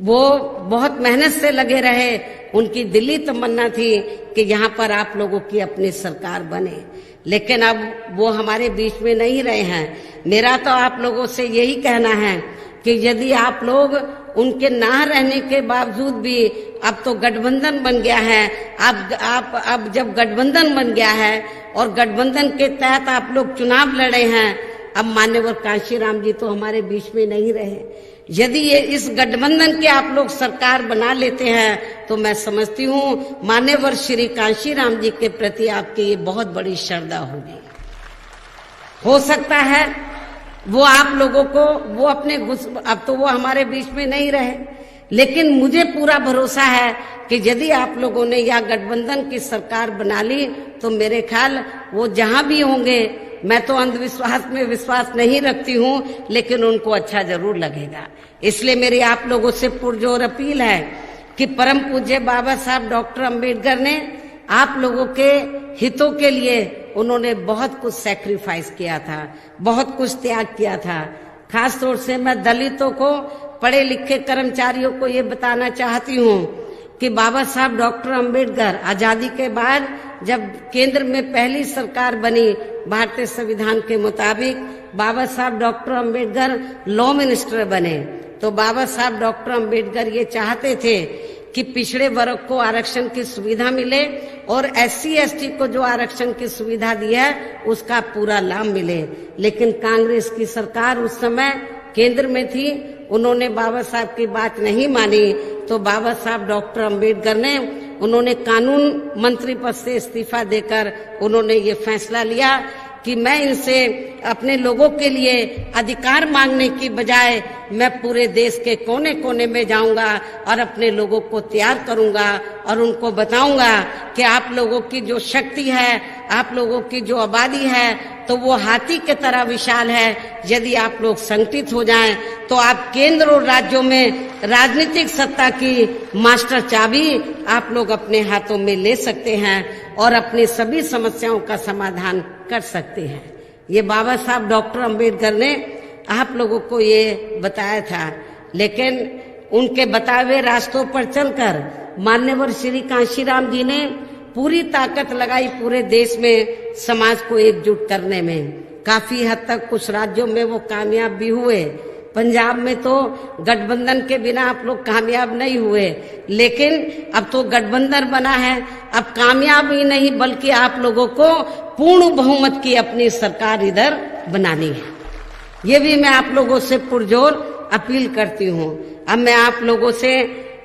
वो बहुत मेहनत से लगे रहे, उनकी दिली तमन्ना थी कि यहाँ पर आप लोगों की अपनी सरकार बने, लेकिन अब वो हमारे बीच में नहीं रहे हैं। मेरा तो आप लोगों से यही कहना है कि यदि आप लोग उनके ना रहने के बावजूद भी अब तो गठबंधन बन गया है, अब जब गठबंधन बन गया है और गठबंधन के तहत आप लोग चुनाव लड़े हैं, अब मान्यवर कांशीराम जी तो हमारे बीच में नहीं रहे। यदि ये इस गठबंधन के आप लोग सरकार बना लेते हैं तो मैं समझती हूँ मान्यवर श्री कांशीराम जी के प्रति आपकी ये बहुत बड़ी श्रद्धा होगी। हो सकता है वो आप लोगों को वो अपने अब तो वो हमारे बीच में नहीं रहे, लेकिन मुझे पूरा भरोसा है कि यदि आप लोगों ने यह गठबंधन की सरकार बना ली तो मेरे ख्याल वो जहां भी होंगे, मैं तो अंधविश्वास में विश्वास नहीं रखती हूँ, लेकिन उनको अच्छा जरूर लगेगा। इसलिए मेरी आप लोगों से पुरजोर अपील है कि परम पूज्य बाबा साहब डॉक्टर अंबेडकर ने आप लोगों के हितों के लिए उन्होंने बहुत कुछ सैक्रिफाइस किया था, बहुत कुछ त्याग किया था। खास तौर से मैं दलितों को, पढ़े लिखे कर्मचारियों को ये बताना चाहती हूँ कि बाबा साहब डॉक्टर अंबेडकर आजादी के बाद जब केंद्र में पहली सरकार बनी भारतीय संविधान के मुताबिक, बाबा साहब डॉक्टर अंबेडकर लॉ मिनिस्टर बने। तो बाबा साहब डॉक्टर अंबेडकर ये चाहते थे कि पिछड़े वर्ग को आरक्षण की सुविधा मिले और SC ST को जो आरक्षण की सुविधा दी है उसका पूरा लाभ मिले। लेकिन कांग्रेस की सरकार उस समय केंद्र में थी, उन्होंने बाबा साहब की बात नहीं मानी। तो बाबा साहब डॉक्टर अंबेडकर ने उन्होंने कानून मंत्री पद से इस्तीफा देकर उन्होंने ये फैसला लिया कि मैं इनसे अपने लोगों के लिए अधिकार मांगने की बजाय मैं पूरे देश के कोने कोने में जाऊंगा और अपने लोगों को तैयार करूंगा और उनको बताऊंगा कि आप लोगों की जो शक्ति है, आप लोगों की जो आबादी है, तो वो हाथी के तरह विशाल है। यदि आप लोग संगठित हो जाएं तो आप केंद्र और राज्यों में राजनीतिक सत्ता की मास्टर चाबी आप लोग अपने हाथों में ले सकते हैं और अपनी सभी समस्याओं का समाधान कर सकते हैं। ये बाबा साहब डॉक्टर अंबेडकर ने आप लोगों को ये बताया था, लेकिन उनके बताए हुए रास्तों पर चलकर मान्यवर श्री कांशीराम जी ने पूरी ताकत लगाई पूरे देश में समाज को एकजुट करने में। काफी हद तक कुछ राज्यों में वो कामयाब भी हुए। पंजाब में तो गठबंधन के बिना आप लोग कामयाब नहीं हुए, लेकिन अब तो गठबंधन बना है। अब कामयाब ही नहीं बल्कि आप लोगों को पूर्ण बहुमत की अपनी सरकार इधर बनानी है। ये भी मैं आप लोगों से पुरजोर अपील करती हूँ। अब मैं आप लोगों से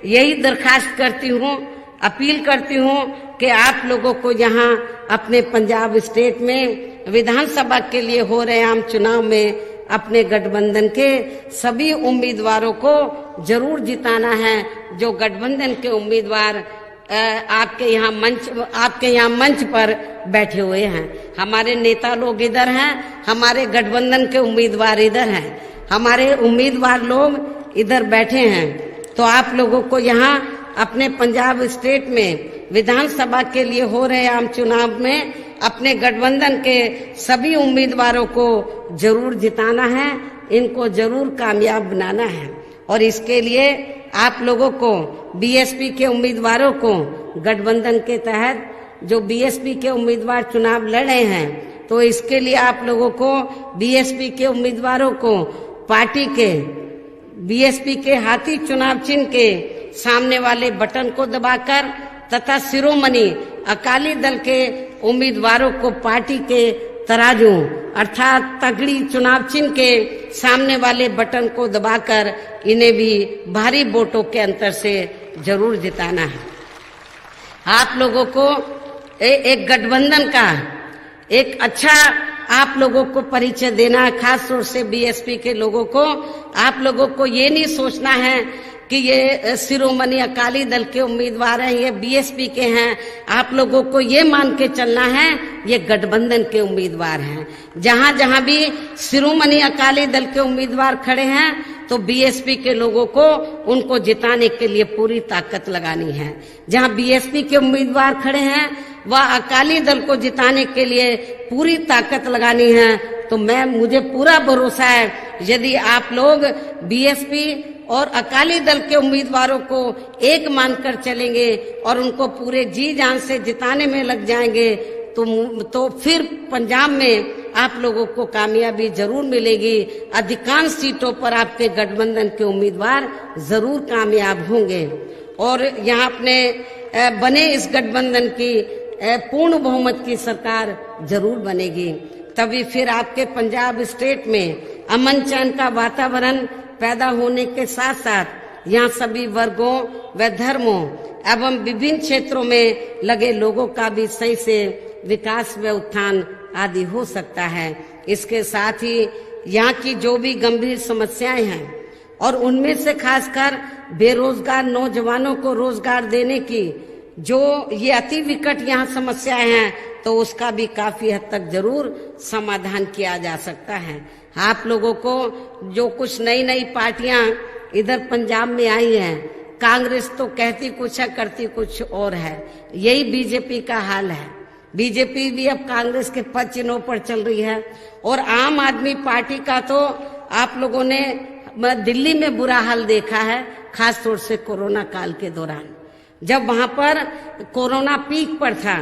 यही दरखास्त करती हूँ, अपील करती हूँ कि आप लोगों को यहाँ अपने पंजाब स्टेट में विधानसभा के लिए हो रहे आम चुनाव में अपने गठबंधन के सभी उम्मीदवारों को जरूर जिताना है। जो गठबंधन के उम्मीदवार आपके यहाँ मंच पर बैठे हुए हैं, हमारे नेता लोग इधर हैं, हमारे गठबंधन के उम्मीदवार इधर हैं, हमारे उम्मीदवार लोग इधर बैठे हैं। तो आप लोगों को यहाँ अपने पंजाब स्टेट में विधानसभा के लिए हो रहे आम चुनाव में अपने गठबंधन के सभी उम्मीदवारों को जरूर जिताना है, इनको जरूर कामयाब बनाना है। और इसके लिए आप लोगों को बीएसपी के उम्मीदवारों को गठबंधन के तहत जो बीएसपी के उम्मीदवार चुनाव लड़ रहे हैं, तो इसके लिए आप लोगों को बीएसपी के उम्मीदवारों को पार्टी के बीएसपी के हाथी चुनाव चिन्ह के सामने वाले बटन को दबाकर तथा शिरोमणि अकाली दल के उम्मीदवारों को पार्टी के तराजू अर्थात तगड़ी चुनाव चिन्ह के सामने वाले बटन को दबाकर इन्हें भी भारी वोटों के अंतर से जरूर जिताना है। आप लोगों को एक गठबंधन का एक अच्छा आप लोगों को परिचय देना है, खास तौर से बीएसपी के लोगों को। आप लोगों को ये नहीं सोचना है कि ये शिरोमणि अकाली दल के उम्मीदवार हैं, ये बीएसपी के हैं। आप लोगों को ये मान के चलना है ये गठबंधन के उम्मीदवार हैं। जहां जहां भी शिरोमणि अकाली दल के उम्मीदवार खड़े हैं तो बीएसपी के लोगों को उनको जिताने के लिए पूरी ताकत लगानी है। जहां बीएसपी के उम्मीदवार खड़े हैं वह अकाली दल को जिताने के लिए पूरी ताकत लगानी है। तो मुझे पूरा भरोसा है यदि आप लोग बीएसपी और अकाली दल के उम्मीदवारों को एक मानकर चलेंगे और उनको पूरे जी जान से जिताने में लग जाएंगे तो फिर पंजाब में आप लोगों को कामयाबी जरूर मिलेगी। अधिकांश सीटों पर आपके गठबंधन के उम्मीदवार जरूर कामयाब होंगे और यहाँ अपने बने इस गठबंधन की पूर्ण बहुमत की सरकार जरूर बनेगी। तभी फिर आपके पंजाब स्टेट में अमन चैन का वातावरण पैदा होने के साथ साथ यहाँ सभी वर्गों व धर्मों एवं विभिन्न क्षेत्रों में लगे लोगों का भी सही से विकास व उत्थान आदि हो सकता है। इसके साथ ही यहाँ की जो भी गंभीर समस्याएं हैं और उनमें से खासकर बेरोजगार नौजवानों को रोजगार देने की जो ये अति विकट यहाँ समस्याएं हैं तो उसका भी काफी हद तक जरूर समाधान किया जा सकता है। आप लोगों को जो कुछ नई नई पार्टियां इधर पंजाब में आई हैं, कांग्रेस तो कहती कुछ है करती कुछ और है, यही बीजेपी का हाल है। बीजेपी भी अब कांग्रेस के पद चिन्हों पर चल रही है और आम आदमी पार्टी का तो आप लोगों ने दिल्ली में बुरा हाल देखा है, खास तौर से कोरोना काल के दौरान जब वहां पर कोरोना पीक पर था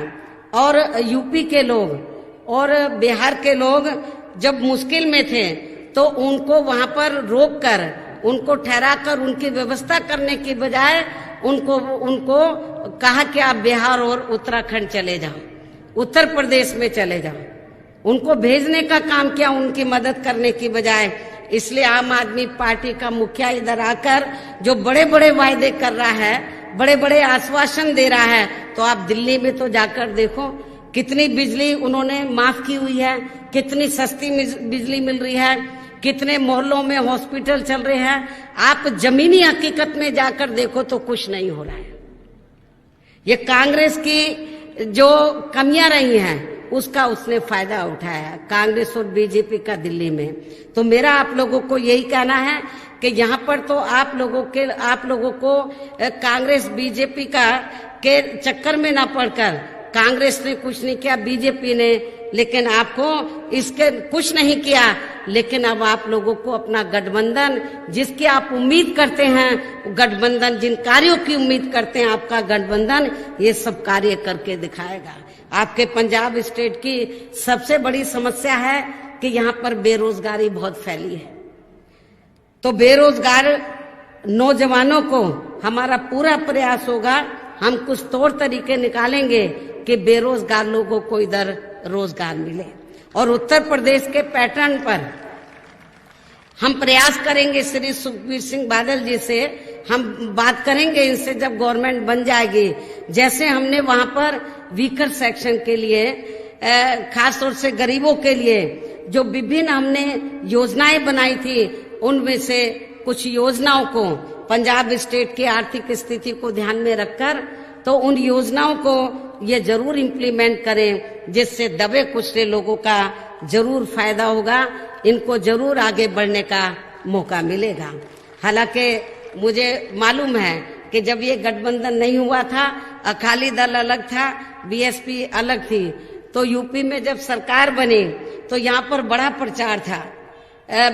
और यूपी के लोग और बिहार के लोग जब मुश्किल में थे तो उनको वहां पर रोक कर उनको ठहरा कर उनकी व्यवस्था करने की बजाय उनको कहा कि आप बिहार और उत्तराखंड चले जाओ, उत्तर प्रदेश में चले जाओ। उनको भेजने का काम किया उनकी मदद करने की बजाय। इसलिए आम आदमी पार्टी का मुखिया इधर आकर जो बड़े बड़े वायदे कर रहा है, बड़े बड़े आश्वासन दे रहा है, तो आप दिल्ली में तो जाकर देखो कितनी बिजली उन्होंने माफ की हुई है, कितनी सस्ती बिजली मिल रही है, कितने मोहल्लों में हॉस्पिटल चल रहे हैं। आप जमीनी हकीकत में जाकर देखो तो कुछ नहीं हो रहा है। ये कांग्रेस की जो कमियां रही हैं उसका उसने फायदा उठाया, कांग्रेस और बीजेपी का दिल्ली में। तो मेरा आप लोगों को यही कहना है कि यहाँ पर तो आप लोगों को कांग्रेस बीजेपी के चक्कर में ना पड़कर, कांग्रेस ने कुछ नहीं किया, बीजेपी ने, लेकिन आपको इसके कुछ नहीं किया। लेकिन अब आप लोगों को अपना गठबंधन जिसकी आप उम्मीद करते हैं, गठबंधन जिन कार्यों की उम्मीद करते हैं, आपका गठबंधन ये सब कार्य करके दिखाएगा। आपके पंजाब स्टेट की सबसे बड़ी समस्या है कि यहाँ पर बेरोजगारी बहुत फैली है। तो बेरोजगार नौजवानों को हमारा पूरा प्रयास होगा, हम कुछ तौर तरीके निकालेंगे कि बेरोजगार लोगों को इधर रोजगार मिले। और उत्तर प्रदेश के पैटर्न पर हम प्रयास करेंगे, श्री सुखबीर सिंह बादल जी से हम बात करेंगे, इनसे जब गवर्नमेंट बन जाएगी, जैसे हमने वहां पर वीकर सेक्शन के लिए खास तौर से गरीबों के लिए जो विभिन्न हमने योजनाएं बनाई थी, उनमें से कुछ योजनाओं को पंजाब स्टेट की आर्थिक स्थिति को ध्यान में रखकर तो उन योजनाओं को ये जरूर इम्प्लीमेंट करें, जिससे दबे कुचले लोगों का जरूर फायदा होगा, इनको जरूर आगे बढ़ने का मौका मिलेगा। हालांकि मुझे मालूम है कि जब ये गठबंधन नहीं हुआ था, अकाली दल अलग था, बीएसपी अलग थी, तो यूपी में जब सरकार बनी तो यहाँ पर बड़ा प्रचार था,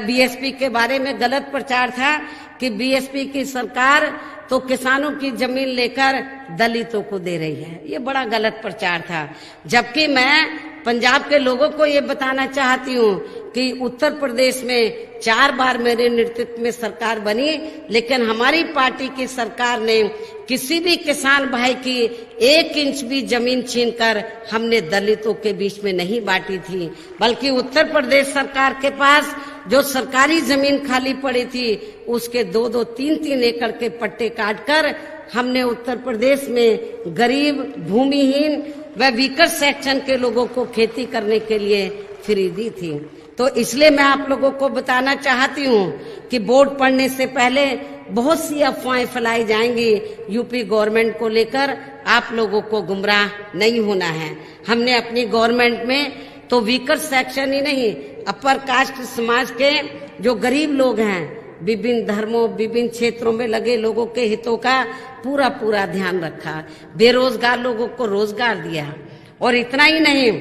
बीएसपी के बारे में गलत प्रचार था कि बीएसपी की सरकार तो किसानों की जमीन लेकर दलितों को दे रही है। ये बड़ा गलत प्रचार था। जबकि मैं पंजाब के लोगों को ये बताना चाहती हूँ कि उत्तर प्रदेश में 4 बार मेरे नेतृत्व में सरकार बनी, लेकिन हमारी पार्टी की सरकार ने किसी भी किसान भाई की 1 इंच भी जमीन छीनकर हमने दलितों के बीच में नहीं बांटी थी, बल्कि उत्तर प्रदेश सरकार के पास जो सरकारी जमीन खाली पड़ी थी उसके 2-2, 3-3 एकड़ के पट्टे काटकर हमने उत्तर प्रदेश में गरीब, भूमिहीन व वीकर सेक्शन के लोगों को खेती करने के लिए फ्री दी थी। तो इसलिए मैं आप लोगों को बताना चाहती हूँ कि वोट पड़ने से पहले बहुत सी अफवाहें फैलाई जाएंगी यूपी गवर्नमेंट को लेकर, आप लोगों को गुमराह नहीं होना है। हमने अपनी गवर्नमेंट में तो वीकर सेक्शन ही नहीं, अपर कास्ट समाज के जो गरीब लोग हैं, विभिन्न धर्मों, विभिन्न क्षेत्रों में लगे लोगों के हितों का पूरा ध्यान रखा, बेरोजगार लोगों को रोजगार दिया, और इतना ही नहीं,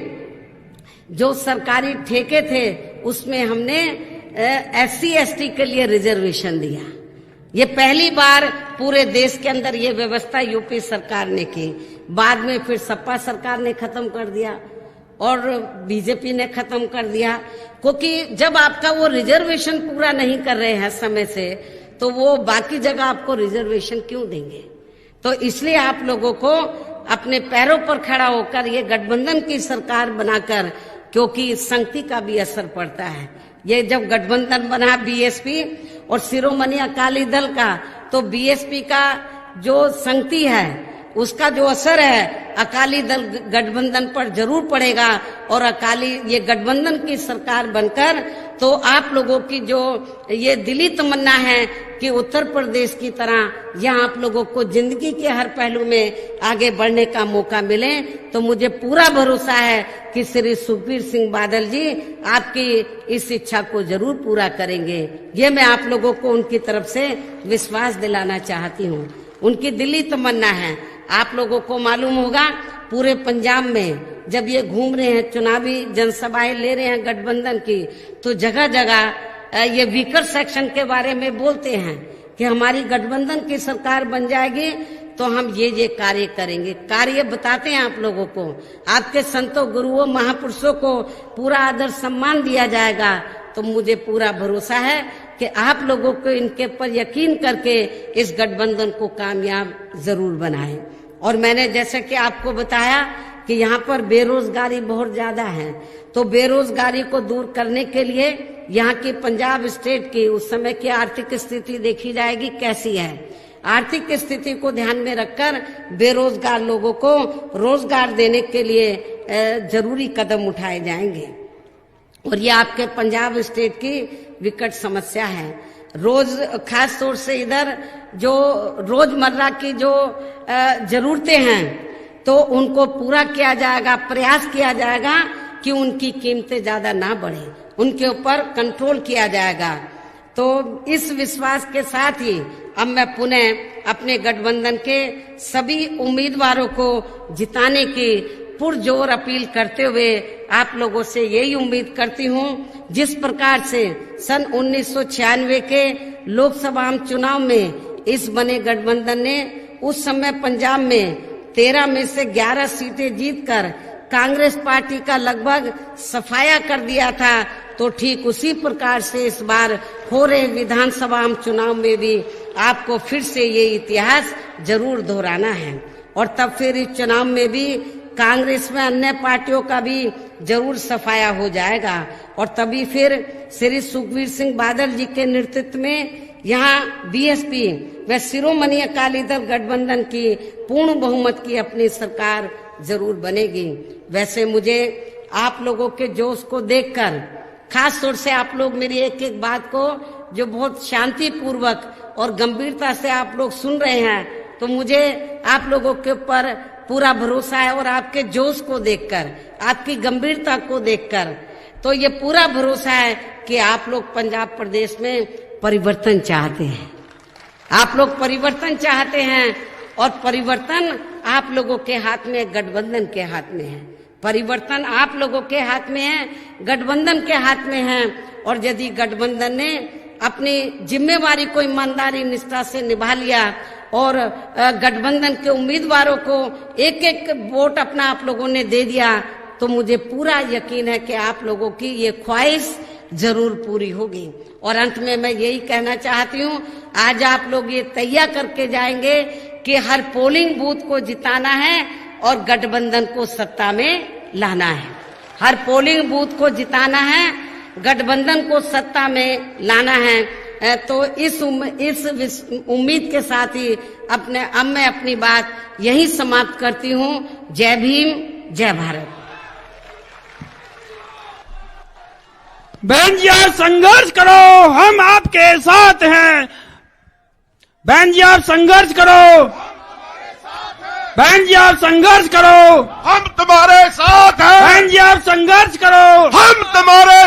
जो सरकारी ठेके थे उसमें हमने SC ST के लिए रिजर्वेशन दिया। ये पहली बार पूरे देश के अंदर ये व्यवस्था यूपी सरकार ने की। बाद में फिर सपा सरकार ने खत्म कर दिया और बीजेपी ने खत्म कर दिया, क्योंकि जब आपका वो रिजर्वेशन पूरा नहीं कर रहे हैं समय से, तो वो बाकी जगह आपको रिजर्वेशन क्यों देंगे। तो इसलिए आप लोगों को अपने पैरों पर खड़ा होकर ये गठबंधन की सरकार बनाकर, क्योंकि संगति का भी असर पड़ता है। ये जब गठबंधन बना बीएसपी और शिरोमणि अकाली दल का, तो बीएसपी का जो संगति है उसका जो असर है अकाली दल गठबंधन पर जरूर पड़ेगा, और अकाली ये गठबंधन की सरकार बनकर तो आप लोगों की जो ये दिली तमन्ना है कि उत्तर प्रदेश की तरह यहाँ आप लोगों को जिंदगी के हर पहलू में आगे बढ़ने का मौका मिले, तो मुझे पूरा भरोसा है कि श्री सुखबीर सिंह बादल जी आपकी इस इच्छा को जरूर पूरा करेंगे। ये मैं आप लोगों को उनकी तरफ से विश्वास दिलाना चाहती हूँ। उनकी दिली तमन्ना है। आप लोगों को मालूम होगा पूरे पंजाब में जब ये घूम रहे हैं, चुनावी जनसभाएं ले रहे हैं गठबंधन की, तो जगह जगह ये वीकर सेक्शन के बारे में बोलते हैं कि हमारी गठबंधन की सरकार बन जाएगी तो हम ये कार्य करेंगे। कार्य बताते हैं आप लोगों को, आपके संतों, गुरुओं, महापुरुषों को पूरा आदर सम्मान दिया जाएगा। तो मुझे पूरा भरोसा है कि आप लोगों को इनके पर यकीन करके इस गठबंधन को कामयाब जरूर बनाएं। और मैंने जैसे कि आपको बताया कि यहाँ पर बेरोजगारी बहुत ज्यादा है, तो बेरोजगारी को दूर करने के लिए यहाँ की पंजाब स्टेट की उस समय की आर्थिक स्थिति देखी जाएगी कैसी है। आर्थिक स्थिति को ध्यान में रखकर बेरोजगार लोगों को रोजगार देने के लिए जरूरी कदम उठाए जाएंगे। और ये आपके पंजाब स्टेट की विकट समस्या है। रोज खास तौर से इधर जो रोजमर्रा की जो जरूरतें हैं तो उनको पूरा किया जाएगा, प्रयास किया जाएगा कि उनकी कीमतें ज्यादा ना बढ़े, उनके ऊपर कंट्रोल किया जाएगा। तो इस विश्वास के साथ ही अब मैं पुनः अपने गठबंधन के सभी उम्मीदवारों को जिताने की पुरजोर अपील करते हुए आप लोगों से यही उम्मीद करती हूँ, जिस प्रकार से सन 1996 के लोकसभा चुनाव में इस बने गठबंधन ने उस समय पंजाब में 13 में से 11 सीटें जीतकर कांग्रेस पार्टी का लगभग सफाया कर दिया था, तो ठीक उसी प्रकार से इस बार हो रहे विधानसभा चुनाव में भी आपको फिर से ये इतिहास जरूर दोहराना है। और तब फिर इस चुनाव में भी कांग्रेस में अन्य पार्टियों का भी जरूर सफाया हो जाएगा, और तभी फिर श्री सुखबीर सिंह बादल जी के नेतृत्व में यहाँ बीएसपी व शिरोमणि अकाली दल गठबंधन की पूर्ण बहुमत की अपनी सरकार जरूर बनेगी। वैसे मुझे आप लोगों के जोश को देखकर खास तौर से आप लोग मेरी एक एक बात को जो बहुत शांतिपूर्वक और गंभीरता से आप लोग सुन रहे हैं, तो मुझे आप लोगों के ऊपर पूरा भरोसा है और आपके जोश को देखकर, आपकी गंभीरता को देखकर तो ये पूरा भरोसा है कि आप लोग पंजाब प्रदेश में परिवर्तन चाहते हैं। आप लोग परिवर्तन चाहते हैं और परिवर्तन आप लोगों के हाथ में, गठबंधन के हाथ में है। परिवर्तन आप लोगों के हाथ में है, गठबंधन के हाथ में है। और यदि गठबंधन ने अपनी जिम्मेवारी को ईमानदारी निष्ठा से निभा लिया और गठबंधन के उम्मीदवारों को एक एक वोट अपना आप लोगों ने दे दिया, तो मुझे पूरा यकीन है कि आप लोगों की ये ख्वाहिश जरूर पूरी होगी। और अंत में मैं यही कहना चाहती हूँ, आज आप लोग ये तैयार करके जाएंगे कि हर पोलिंग बूथ को जिताना है और गठबंधन को सत्ता में लाना है। हर पोलिंग बूथ को जिताना है, गठबंधन को सत्ता में लाना है। तो इस उम्मीद के साथ ही अब मैं अपनी बात यही समाप्त करती हूँ। जय भीम, जय भारत। बहन जी आप संघर्ष करो, हम आपके साथ हैं। बहन जी आप संघर्ष करो, बहन जी आप संघर्ष करो, हम तुम्हारे साथ हैं। बहन जी आप संघर्ष करो, हम तुम्हारे